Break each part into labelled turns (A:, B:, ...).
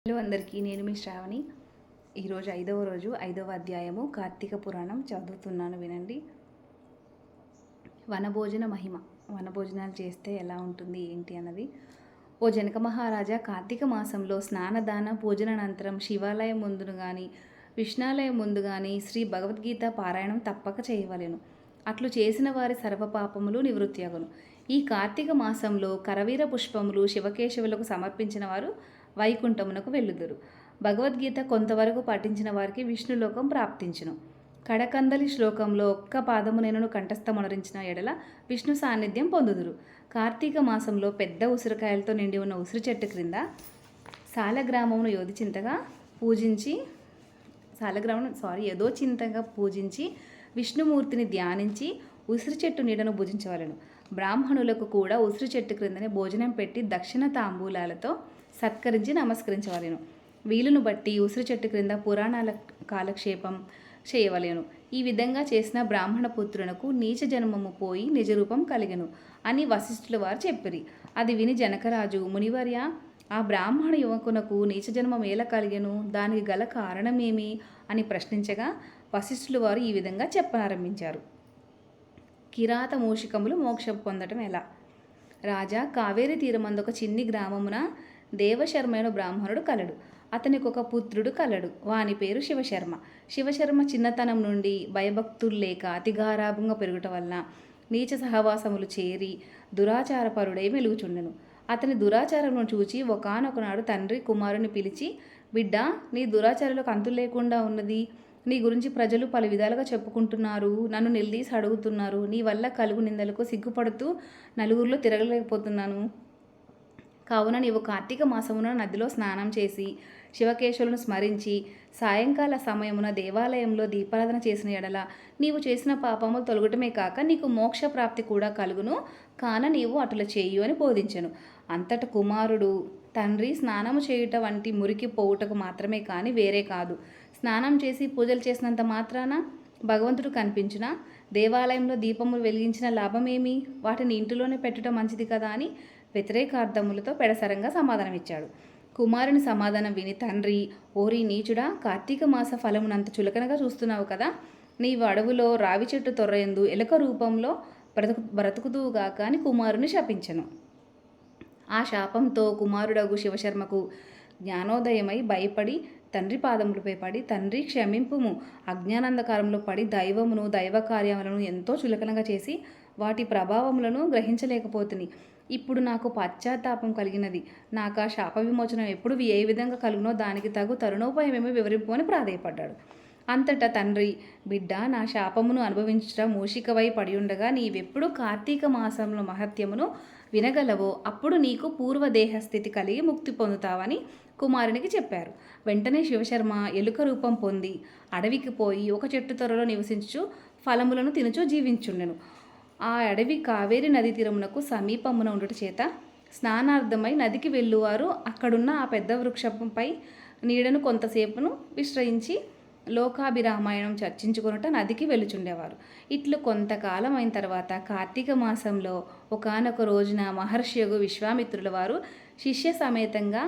A: Hello అందరికీ, నేను మీ శ్రావణి. ఈరోజు 5వ రోజు 5వ అధ్యాయము కార్తీక పురాణం చదువుతున్నాను, వినండి. వనభోజన మహిమ. వనభోజనాలు చేస్తే ఎలా ఉంటుంది ఏంటి అన్నది. ఓ జనక మహారాజా, కార్తీక మాసంలో స్నానదాన పూజనానంతరం శివాలయం ముందును కానీ విష్ణాలయం ముందు కానీ శ్రీ భగవద్గీత పారాయణం తప్పక చేయవలెను. అట్లు చేసిన వారి సర్వపాపములు నివృత్తి అగును. ఈ కార్తీక మాసంలో కరవీర పుష్పములు శివకేశవులకు సమర్పించిన వారు వైకుంఠమునకు వెళ్ళుదురు. భగవద్గీత కొంతవరకు పఠించిన వారికి విష్ణులోకం ప్రాప్తించును. కడకందలి శ్లోకంలో ఒక్క పాదమునైనను కంఠస్థమునరించిన ఎడల విష్ణు సాన్నిధ్యం పొందుదురు. కార్తీక మాసంలో పెద్ద ఉసిరికాయలతో నిండి ఉన్న ఉసిరి చెట్టు క్రింద సాలగ్రామమును యథోచింతగా పూజించి విష్ణుమూర్తిని ధ్యానించి ఉసిరి చెట్టు నీడను భుజించవలెను. బ్రాహ్మణులకు కూడా ఉసిరి చెట్టు క్రిందనే భోజనం పెట్టి దక్షిణ తాంబూలాలతో సత్కరించి నమస్కరించవలెను. వీలును బట్టి ఉసిరి చెట్టు క్రింద పురాణాల కాలక్షేపం చేయవలెను. ఈ విధంగా చేసిన బ్రాహ్మణ పుత్రునకు నీచ జన్మము పోయి నిజరూపం కలిగెను అని వశిష్ఠుల వారు చెప్పిరి. అది విని జనకరాజు, మునివర్య, ఆ బ్రాహ్మణ యువకునకు నీచ జన్మం ఎలా కలిగెను, దానికి గల కారణమేమి అని ప్రశ్నించగా వశిష్ఠుల వారు ఈ విధంగా చెప్పనారంభించారు. కిరాత మూషికములు మోక్షం పొందటం ఎలా? రాజా, కావేరీ తీరమందు ఒక చిన్ని గ్రామమున దేవశర్మైన బ్రాహ్మణుడు కలడు. అతనికి ఒక పుత్రుడు కలడు. వాని పేరు శివశర్మ. శివశర్మ చిన్నతనం నుండి భయభక్తులు లేక అతిగారాభంగా పెరుగుట వలన నీచ సహవాసములు చేరి దురాచారపరుడై వెలుగుచుండెను. అతని దురాచారమును చూచి ఒకానొకనాడు తండ్రి కుమారుని పిలిచి, బిడ్డ, నీ దురాచారాలకు అంతు లేకుండా ఉన్నది. నీ గురించి ప్రజలు పలు విధాలుగా చెప్పుకుంటున్నారు, నన్ను నిలదీసి అడుగుతున్నారు. నీ వల్ల కలుగు నిందలకు సిగ్గుపడుతూ నలుగురిలో తిరగలేకపోతున్నాను. కావున నీవు కార్తీక మాసమున నదిలో స్నానం చేసి శివకేశవులను స్మరించి సాయంకాల సమయమున దేవాలయంలో దీపారాధన చేసిన ఎడల నీవు చేసిన పాపములు తొలగటమే కాక నీకు మోక్ష ప్రాప్తి కూడా కలుగును. కాన నీవు అటుల చేయు అని బోధించెను. అంతట కుమారుడు, తండ్రి, స్నానము చేయుట వంటి మురికి పోవుటకు మాత్రమే కానీ వేరే కాదు. స్నానం చేసి పూజలు చేసినంత మాత్రాన భగవంతుడు కనిపించునా? దేవాలయంలో దీపములు వెలిగించిన లాభమేమి? వాటిని ఇంటిలోనే పెట్టుట మంచిది కదా అని వ్యతిరేకార్థములతో పెడసరంగా సమాధానమిచ్చాడు. కుమారుని సమాధానం విని తండ్రి, ఓరి నీచుడా, కార్తీక మాస ఫలమునంత చులకనగా చూస్తున్నావు కదా. నీవు అడవులో రావి చెట్టు తొర్రయందు ఎలుక రూపంలో బ్రతుకుదువుగాక అని కుమారుని శపించెను. ఆ శాపంతో కుమారుడగు శివశర్మకు జ్ఞానోదయమై భయపడి తండ్రి పాదములపై పడి, తండ్రి క్షమింపుము, అజ్ఞానంధకారంలో పడి దైవమును దైవ కార్యములను ఎంతో చులకనగా చేసి వాటి ప్రభావములను గ్రహించలేకపోతుంది. ఇప్పుడు నాకు పశ్చాత్తాపం కలిగినది. నాకు ఆ శాప విమోచనం ఎప్పుడు ఏ విధంగా కలుగునో దానికి తగు తరుణోపాయమేమో వివరింపు అని ప్రాధేయపడ్డాడు. అంతటా తండ్రి, బిడ్డ, నా శాపమును అనుభవించడం మూషికవై పడియుండగా నీవెప్పుడు కార్తీక మాసంలో మహత్యమును వినగలవో అప్పుడు నీకు పూర్వదేహస్థితి కలిగి ముక్తి పొందుతావని కుమారునికి చెప్పారు. వెంటనే శివశర్మ ఎలుక రూపం పొంది అడవికి పోయి ఒక చెట్టు త్వరలో నివసించు ఫలములను తినుచు జీవించుండెను. ఆ అడవి కావేరీ నది తీరమునకు సమీపమున ఉండుట చేత స్నానార్థమై నదికి వెళ్ళువారు అక్కడున్న ఆ పెద్ద వృక్షంపై నీడను కొంతసేపును విశ్రయించి లోకాభిరామాయణం చర్చించుకొనుట నదికి వెళ్ళుచుండేవారు. ఇట్లు కొంతకాలం అయిన తర్వాత కార్తీక మాసంలో ఒకానొక రోజున మహర్షియగు విశ్వామిత్రుల వారు శిష్య సమేతంగా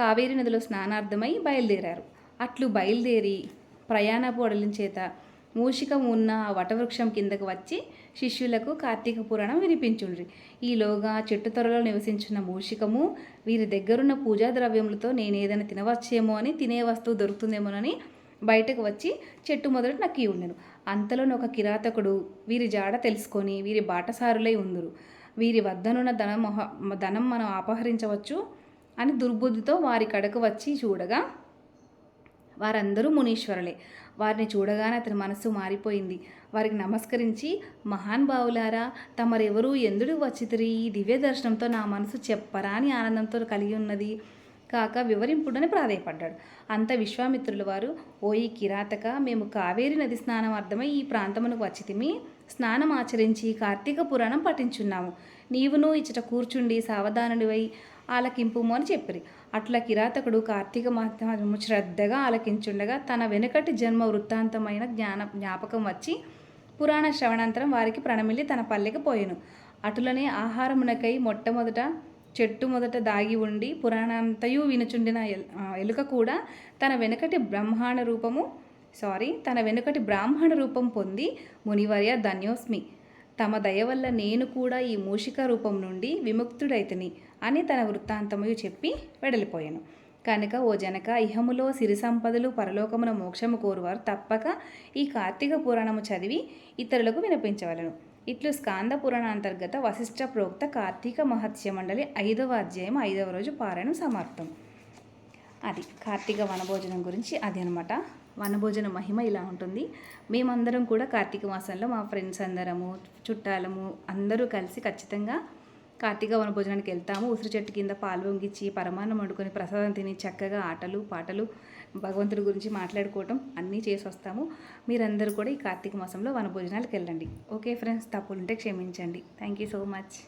A: కావేరీ నదిలో స్నానార్థమై బయలుదేరారు. అట్లు బయలుదేరి ప్రయాణపు అడలిన చేత మూషికం ఉన్న వటవృక్షం కిందకు వచ్చి శిష్యులకు కార్తీక పురాణం వినిపించుండ్రి. ఈలోగా చెట్టు త్వరలో నివసించిన మూషికము వీరి దగ్గరున్న పూజా ద్రవ్యములతో నేనేదైనా తినవచ్చేమో అని, తినే వస్తువు దొరుకుతుందేమోనని బయటకు వచ్చి చెట్టు మొదట నక్కి ఉండెను. అంతలోని ఒక కిరాతకుడు వీరి జాడ తెలుసుకొని వీరి బాటసారులై ఉందురు. వీరి వద్దనున్న ధనం మనం అపహరించవచ్చు అని దుర్బుద్ధితో వారి కడకు వచ్చి చూడగా వారందరూ మునీశ్వరులే. వారిని చూడగానే అతని మనస్సు మారిపోయింది. వారికి నమస్కరించి, మహానుభావులారా, తమరెవరూ ఎందుకు వచ్చితిరి? ఈ దివ్య దర్శనంతో నా మనసు చెప్పరాని ఆనందంతో కలిగి ఉన్నది కాక వివరింపుడని ప్రాధేయపడ్డాడు. అంత విశ్వామిత్రుల వారు, ఓ ఈ కిరాతక, మేము కావేరీ నది స్నానం అర్థమై ఈ ప్రాంతమునకు వచ్చితిమి. స్నానం ఆచరించి కార్తీక పురాణం పఠించున్నాము. నీవును ఇచ్చట కూర్చుండి సావధానుడివై ఆలకింపుము అని చెప్పిరి. అట్లా కిరాతకుడు కార్తీక మాసము శ్రద్ధగా ఆలకించుండగా తన వెనుకటి జన్మ వృత్తాంతమైన జ్ఞాపకం వచ్చి పురాణ శ్రవణాంతరం వారికి ప్రణమిల్లి తన పల్లెకి పోయెను. అటులనే ఆహారమునకై మొట్టమొదట చెట్టు మొదట దాగి ఉండి పురాణంతయు వినుచుండిన ఎలుక కూడా తన వెనుకటి బ్రాహ్మణ రూపం పొంది మునివర్య ధన్యోస్మి, తమ దయ వల్ల నేను కూడా ఈ మూషిక రూపం నుండి విముక్తుడైతిని అని తన వృత్తాంతముయు చెప్పి వెడలిపోయాను. కనుక ఓ జనక, ఇహములో సిరి సంపదలు పరలోకమున మోక్షము కోరువారు తప్పక ఈ కార్తీక పురాణము చదివి ఇతరులకు వినిపించవలను. ఇట్లు స్కాంద పురాణ అంతర్గత వశిష్ఠ ప్రోక్త కార్తీక మహత్స్య మండలి 5వ అధ్యాయం 5వ రోజు పారాయణం సమాప్తం. అది కార్తీక వనభోజనం గురించి అది అనమాట. వనభోజన మహిమ ఇలా ఉంటుంది. మేమందరం కూడా కార్తీక మాసంలో మా ఫ్రెండ్స్ అందరము, చుట్టాలము అందరూ కలిసి ఖచ్చితంగా కార్తీక వనభోజనానికి వెళ్తాము. ఉసిరి చెట్టు కింద పాలు పొంగిచ్చి పరమాన్నం వండుకొని ప్రసాదం తిని చక్కగా ఆటలు పాటలు భగవంతుడి గురించి మాట్లాడుకోవటం అన్నీ చేసి వస్తాము. మీరందరూ కూడా ఈ కార్తీక మాసంలో వనభోజనాలకు వెళ్ళండి. ఓకే ఫ్రెండ్స్, తప్పులుంటే క్షమించండి. Thank you so much.